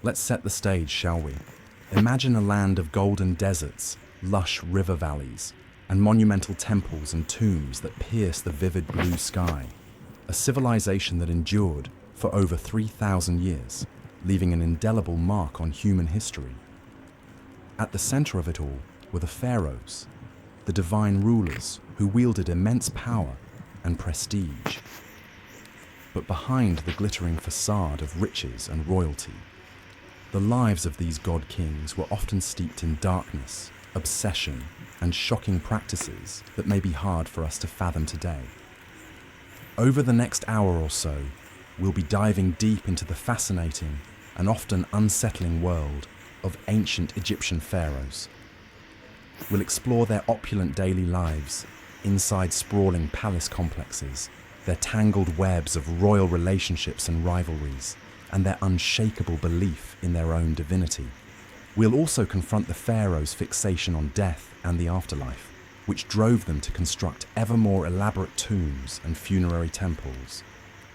Let's set the stage, shall we? Imagine a land of golden deserts, lush river valleys, and monumental temples and tombs that pierce the vivid blue sky. A civilization that endured for over 3,000 years, leaving an indelible mark on human history. At the center of it all were the pharaohs, the divine rulers who wielded immense power and prestige. But behind the glittering facade of riches and royalty, the lives of these god-kings were often steeped in darkness, obsession, and shocking practices that may be hard for us to fathom today. Over the next hour or so, we'll be diving deep into the fascinating and often unsettling world of ancient Egyptian pharaohs. We'll explore their opulent daily lives, inside sprawling palace complexes, their tangled webs of royal relationships and rivalries, and their unshakable belief in their own divinity. We'll also confront the pharaohs' fixation on death and the afterlife, which drove them to construct ever more elaborate tombs and funerary temples,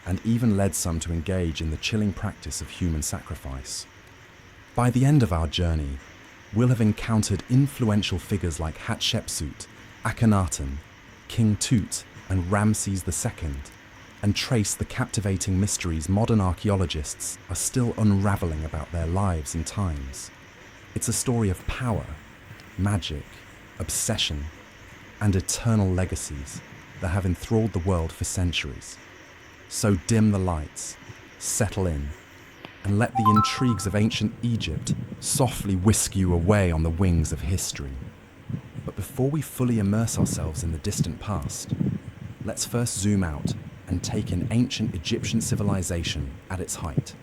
and even led some to engage in the chilling practice of human sacrifice. By the end of our journey, we'll have encountered influential figures like Hatshepsut, Akhenaten, King Tut, and Ramses II, and trace the captivating mysteries modern archaeologists are still unraveling about their lives and times. It's a story of power, magic, obsession, and eternal legacies that have enthralled the world for centuries. So dim the lights, settle in, and let the intrigues of ancient Egypt softly whisk you away on the wings of history. But before we fully immerse ourselves in the distant past, let's first zoom out and take in ancient Egyptian civilization at its height.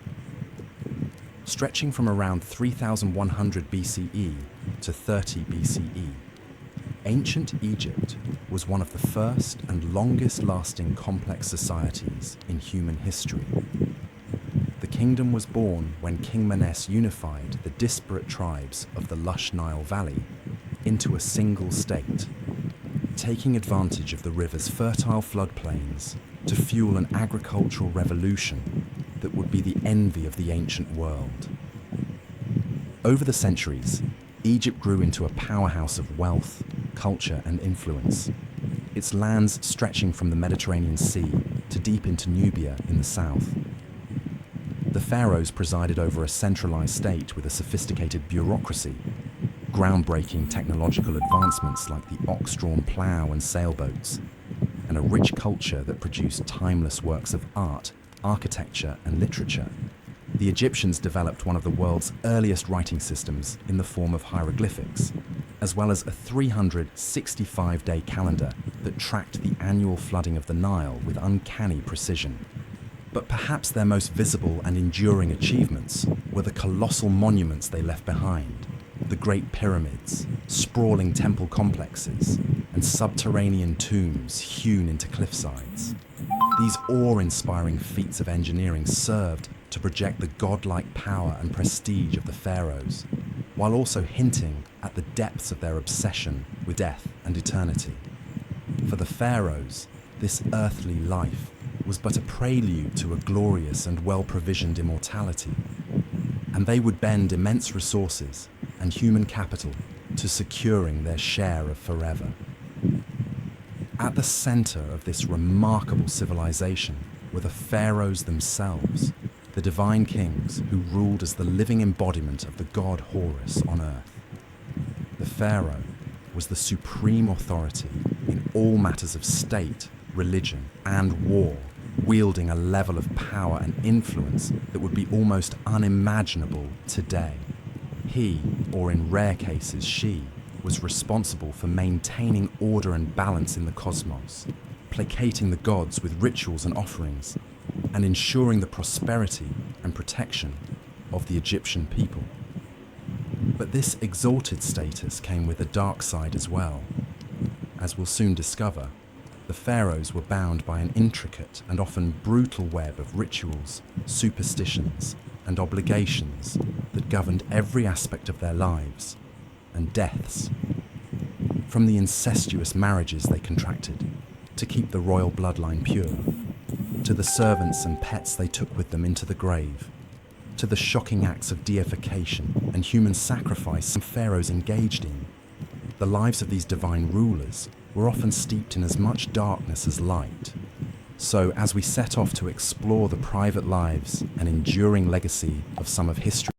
Stretching from around 3100 BCE to 30 BCE, ancient Egypt was one of the first and longest-lasting complex societies in human history. The kingdom was born when King Menes unified the disparate tribes of the lush Nile Valley into a single state, taking advantage of the river's fertile floodplains to fuel an agricultural revolution that would be the envy of the ancient world. Over the centuries, Egypt grew into a powerhouse of wealth, culture, and influence, its lands stretching from the Mediterranean Sea to deep into Nubia in the south. The pharaohs presided over a centralized state with a sophisticated bureaucracy, groundbreaking technological advancements like the ox-drawn plough and sailboats, and a rich culture that produced timeless works of art, architecture, and literature. The Egyptians developed one of the world's earliest writing systems in the form of hieroglyphics, as well as a 365-day calendar that tracked the annual flooding of the Nile with uncanny precision. But perhaps their most visible and enduring achievements were the colossal monuments they left behind, the Great Pyramids, sprawling temple complexes, and subterranean tombs hewn into cliffsides. These awe-inspiring feats of engineering served to project the godlike power and prestige of the pharaohs, while also hinting at the depths of their obsession with death and eternity. For the pharaohs, this earthly life was but a prelude to a glorious and well-provisioned immortality, and they would bend immense resources and human capital to securing their share of forever. At the center of this remarkable civilization were the pharaohs themselves, the divine kings who ruled as the living embodiment of the god Horus on earth. The pharaoh was the supreme authority in all matters of state, religion, and war, wielding a level of power and influence that would be almost unimaginable today. He, or in rare cases she, was responsible for maintaining order and balance in the cosmos, placating the gods with rituals and offerings, and ensuring the prosperity and protection of the Egyptian people. But this exalted status came with a dark side as well. As we'll soon discover, the pharaohs were bound by an intricate and often brutal web of rituals, superstitions, and obligations that governed every aspect of their lives and deaths. From the incestuous marriages they contracted to keep the royal bloodline pure, to the servants and pets they took with them into the grave, to the shocking acts of deification and human sacrifice some pharaohs engaged in. The lives of these divine rulers were often steeped in as much darkness as light. So, as we set off to explore the private lives and enduring legacy of some of history's